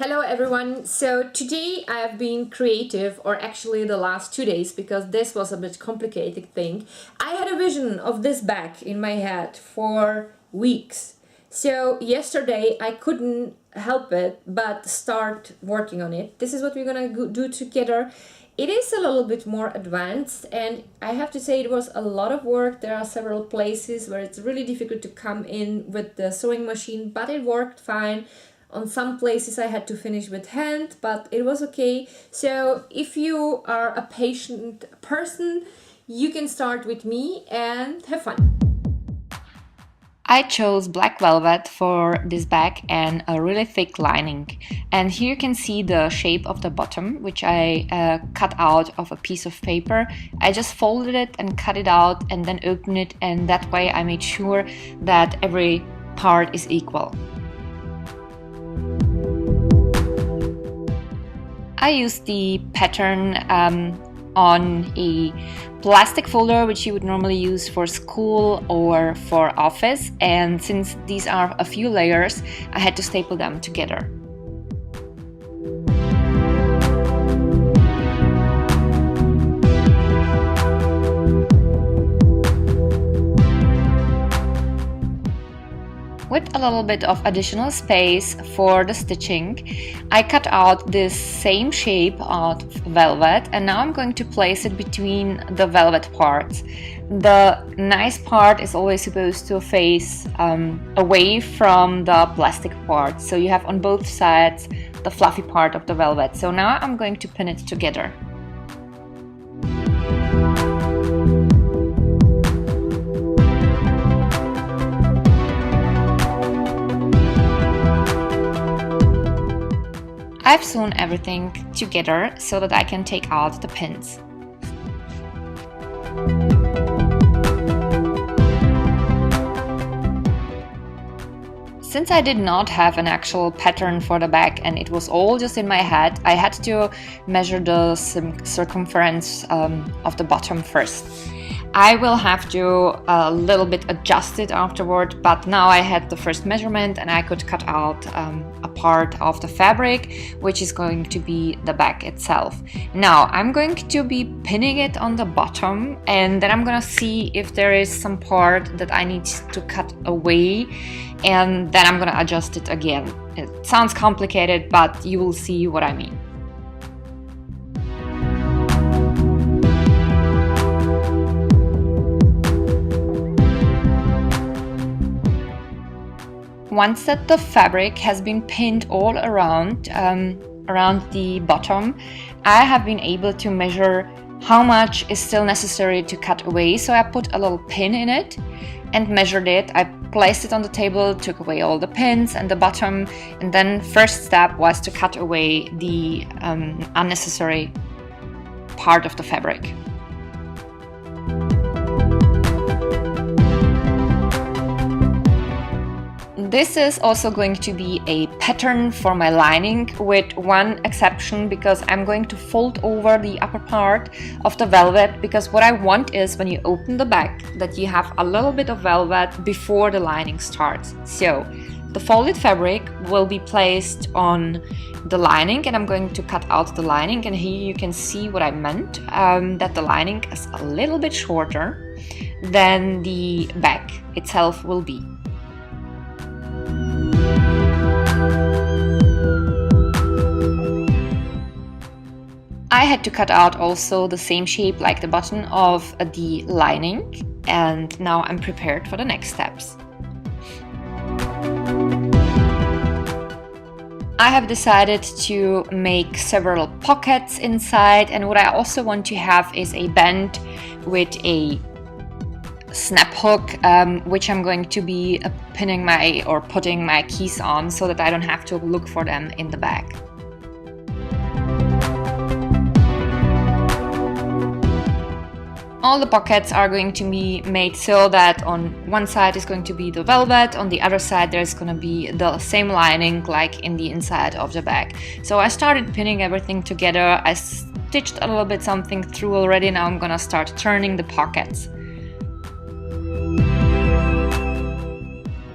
Hello everyone, so today I have been creative, or actually the last 2 days, because this was a bit complicated thing. I had a vision of this bag in my head for weeks. So yesterday I couldn't help it but start working on it. This is what we're gonna do together. It is a little bit more advanced, and I have to say it was a lot of work. There are several places where it's really difficult to come in with the sewing machine, but it worked fine. On some places I had to finish with hand, but it was okay. So if you are a patient person, you can start with me and have fun. I chose black velvet for this bag and a really thick lining. And here you can see the shape of the bottom, which I cut out of a piece of paper. I just folded it and cut it out and then opened it, and that way I made sure that every part is equal. I used the pattern on a plastic folder, which you would normally use for school or for office, and since these are a few layers, I had to staple them together. With a little bit of additional space for the stitching, I cut out this same shape of velvet, and now I'm going to place it between the velvet parts. The nice part is always supposed to face away from the plastic part, so you have on both sides the fluffy part of the velvet. So now I'm going to pin it together. I've sewn everything together so that I can take out the pins. Since I did not have an actual pattern for the bag and it was all just in my head, I had to measure the circumference of the bottom first. I will have to a little bit adjust it afterward, but now I had the first measurement and I could cut out a part of the fabric, which is going to be the bag itself. Now I'm going to be pinning it on the bottom, and then I'm gonna see if there is some part that I need to cut away, and then I'm gonna adjust it again. It sounds complicated, but you will see what I mean. Once that the fabric has been pinned all around the bottom, I have been able to measure how much is still necessary to cut away. So I put a little pin in it and measured it. I placed it on the table, took away all the pins and the bottom, and then first step was to cut away the unnecessary part of the fabric. This is also going to be a pattern for my lining, with one exception, because I'm going to fold over the upper part of the velvet, because what I want is when you open the bag that you have a little bit of velvet before the lining starts. So the folded fabric will be placed on the lining, and I'm going to cut out the lining, and here you can see what I meant, that the lining is a little bit shorter than the bag itself will be. I had to cut out also the same shape like the bottom of the lining, and now I'm prepared for the next steps. I have decided to make several pockets inside, and what I also want to have is a band with a snap hook, which I'm going to be putting my keys on so that I don't have to look for them in the bag. All the pockets are going to be made so that on one side is going to be the velvet, on the other side there's going to be the same lining like in the inside of the bag. So I started pinning everything together. I stitched a little bit something through already. Now I'm gonna start turning the pockets.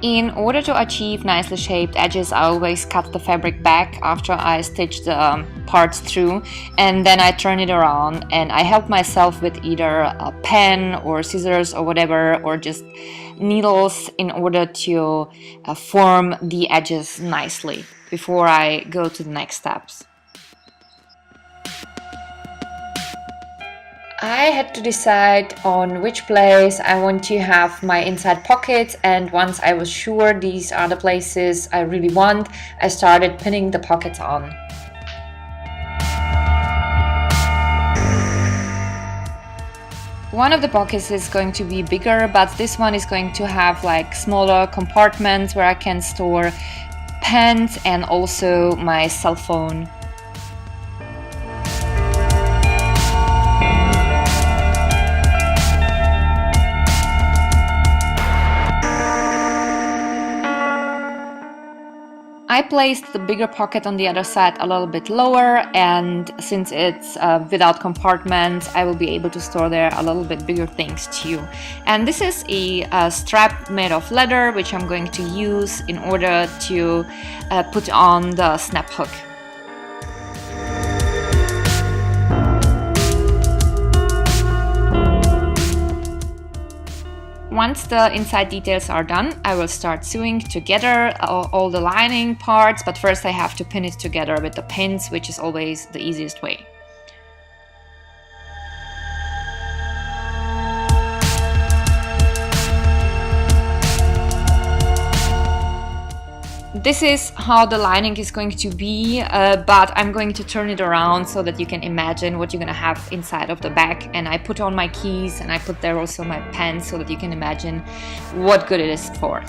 In order to achieve nicely shaped edges, I always cut the fabric back after I stitch the parts through, and then I turn it around and I help myself with either a pen or scissors or whatever, or just needles in order to form the edges nicely before I go to the next steps. I had to decide on which place I want to have my inside pockets, and once I was sure these are the places I really want, I started pinning the pockets on. One of the pockets is going to be bigger, but this one is going to have like smaller compartments where I can store pens and also my cell phone. I placed the bigger pocket on the other side a little bit lower, and since it's without compartments, I will be able to store there a little bit bigger things too. And this is a strap made of leather, which I'm going to use in order to put on the snap hook. Once the inside details are done, I will start sewing together all the lining parts, but first I have to pin it together with the pins, which is always the easiest way. This is how the lining is going to be, but I'm going to turn it around so that you can imagine what you're gonna have inside of the bag. And I put on my keys and I put there also my pens so that you can imagine what good it is for.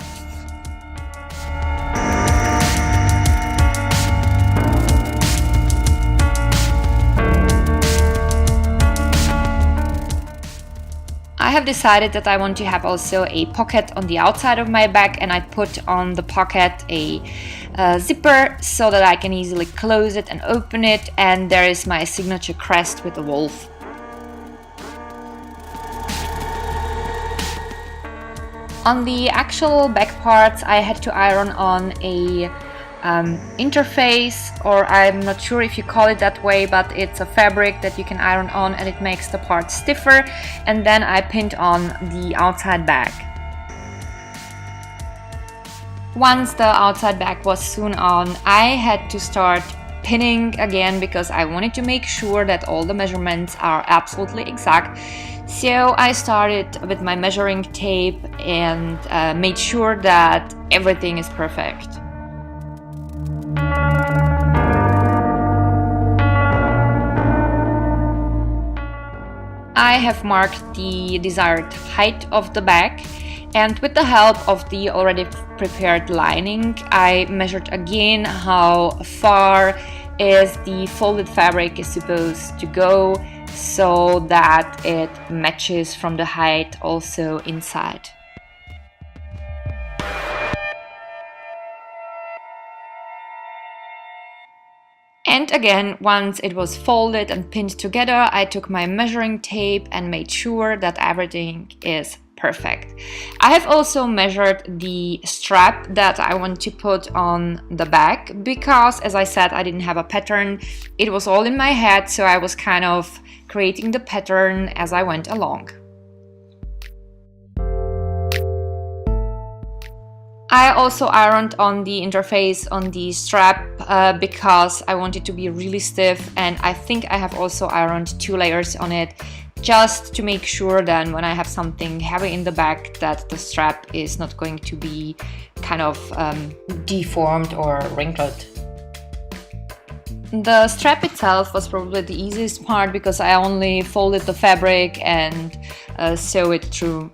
I have decided that I want to have also a pocket on the outside of my bag, and I put on the pocket a zipper so that I can easily close it and open it, and there is my signature crest with the wolf. On the actual back parts, I had to iron on a interface, or I'm not sure if you call it that way, but it's a fabric that you can iron on and it makes the part stiffer, and then I pinned on the outside bag. Once the outside bag was sewn on, I had to start pinning again because I wanted to make sure that all the measurements are absolutely exact. So I started with my measuring tape and made sure that everything is perfect. I have marked the desired height of the bag, and with the help of the already prepared lining, I measured again how far is the folded fabric is supposed to go so that it matches from the height also inside. And again, once it was folded and pinned together, I took my measuring tape and made sure that everything is perfect. I have also measured the strap that I want to put on the bag because, as I said, I didn't have a pattern. It was all in my head, so I was kind of creating the pattern as I went along. I also ironed on the interface on the strap because I want it to be really stiff, and I think I have also ironed 2 layers on it just to make sure that when I have something heavy in the bag that the strap is not going to be kind of deformed or wrinkled. The strap itself was probably the easiest part because I only folded the fabric and sew it through.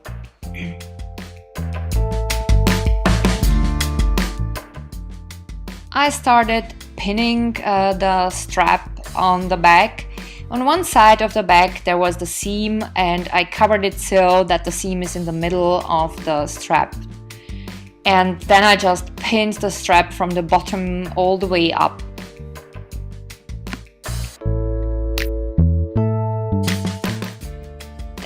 I started pinning the strap on the bag. On one side of the bag there was the seam, and I covered it so that the seam is in the middle of the strap. And then I just pinned the strap from the bottom all the way up.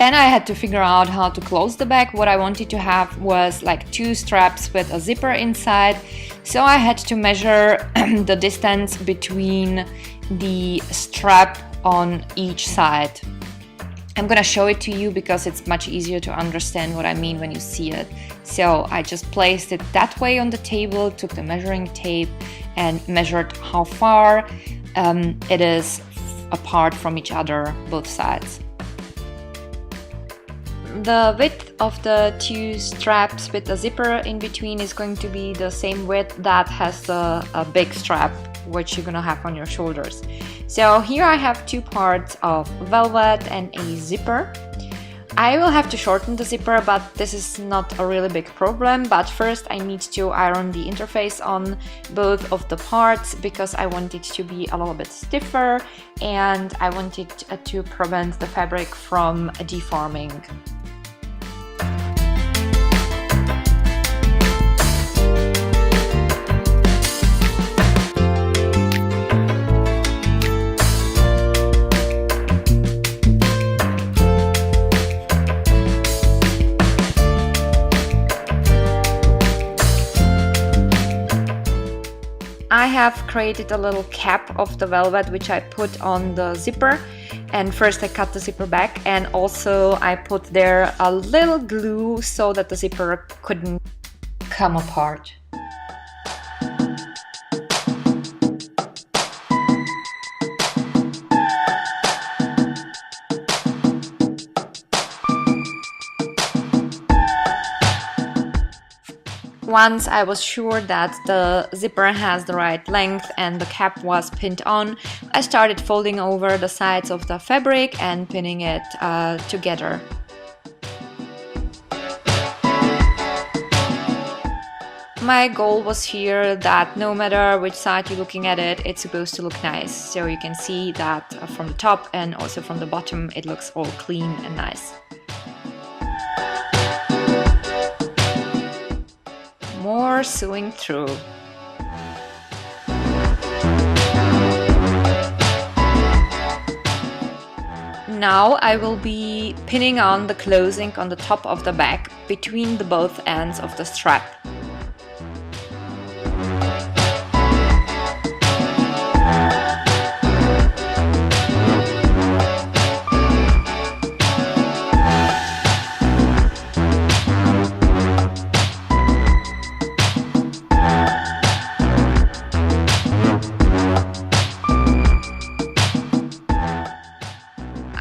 Then I had to figure out how to close the bag. What I wanted to have was like 2 straps with a zipper inside. So I had to measure the distance between the strap on each side. I'm gonna show it to you because it's much easier to understand what I mean when you see it. So I just placed it that way on the table, took the measuring tape and measured how far it is apart from each other, both sides. The width of the 2 straps with the zipper in between is going to be the same width that has the big strap, which you're gonna have on your shoulders. So here I have 2 parts of velvet and a zipper. I will have to shorten the zipper, but this is not a really big problem. But first I need to iron the interface on both of the parts because I want it to be a little bit stiffer and I want it to prevent the fabric from deforming. I have created a little cap of the velvet which I put on the zipper, and first I cut the zipper back and also I put there a little glue so that the zipper couldn't come apart. Once I was sure that the zipper has the right length and the cap was pinned on, I started folding over the sides of the fabric and pinning it together. My goal was here that no matter which side you're looking at it, it's supposed to look nice. So you can see that from the top and also from the bottom it looks all clean and nice. More sewing through. Now I will be pinning on the closing on the top of the bag between the both ends of the strap.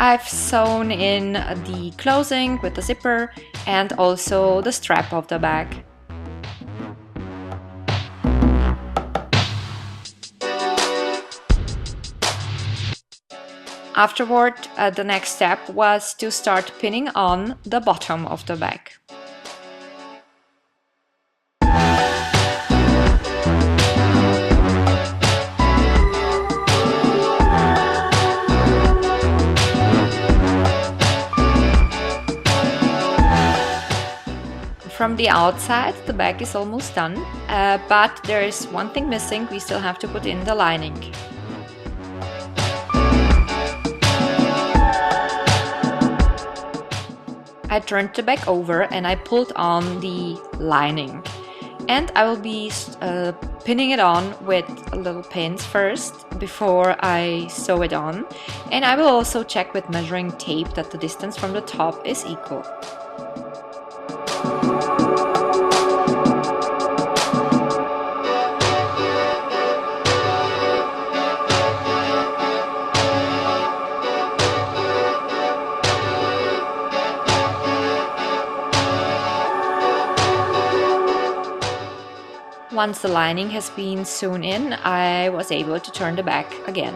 I've sewn in the closing with the zipper and also the strap of the bag. Afterward, the next step was to start pinning on the bottom of the bag. From the outside, the bag is almost done, but there is one thing missing. We still have to put in the lining. I turned the bag over and I pulled on the lining. And I will be pinning it on with little pins first before I sew it on. And I will also check with measuring tape that the distance from the top is equal. Once the lining has been sewn in, I was able to turn the bag again.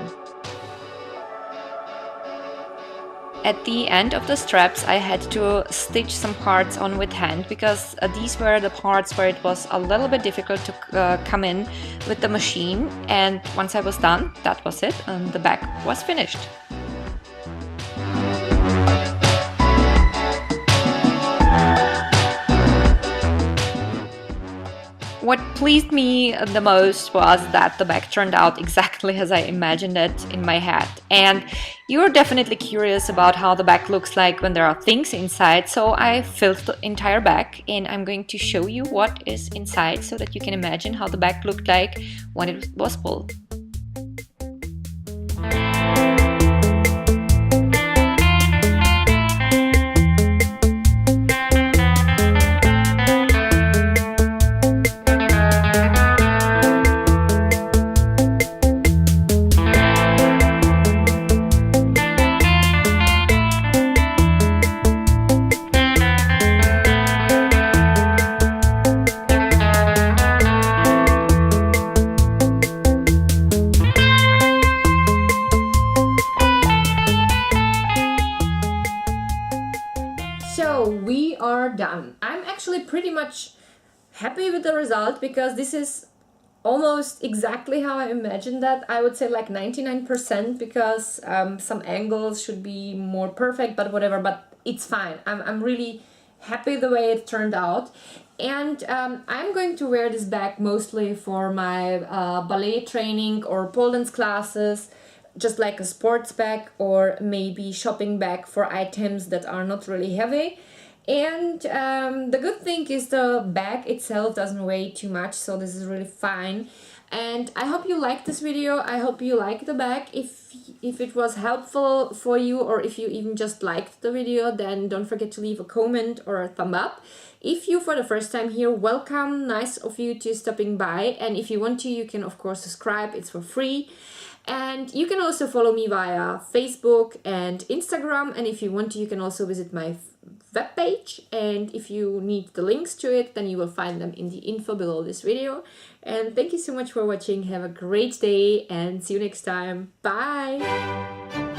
At the end of the straps, I had to stitch some parts on with hand because these were the parts where it was a little bit difficult to come in with the machine. And once I was done, that was it, and the bag was finished. What pleased me the most was that the bag turned out exactly as I imagined it in my head. And you're definitely curious about how the bag looks like when there are things inside, so I filled the entire bag and I'm going to show you what is inside so that you can imagine how the bag looked like when it was full. So we are done. I'm actually pretty much happy with the result because this is almost exactly how I imagined that. I would say like 99% because some angles should be more perfect, but whatever, but it's fine. I'm really happy the way it turned out. And I'm going to wear this bag mostly for my ballet training or pole dance classes, just like a sports bag or maybe shopping bag for items that are not really heavy. And the good thing is the bag itself doesn't weigh too much, so this is really fine. And I hope you liked this video. I hope you like the bag. If it was helpful for you, or if you even just liked the video, then don't forget to leave a comment or a thumb up. If you for the first time here, welcome. Nice of you to stopping by. And if you want to, you can of course subscribe. It's for free. And you can also follow me via Facebook and Instagram. And if you want to, you can also visit my webpage. And if you need the links to it, then you will find them in the info below this video. And thank you so much for watching. Have a great day and see you next time. Bye!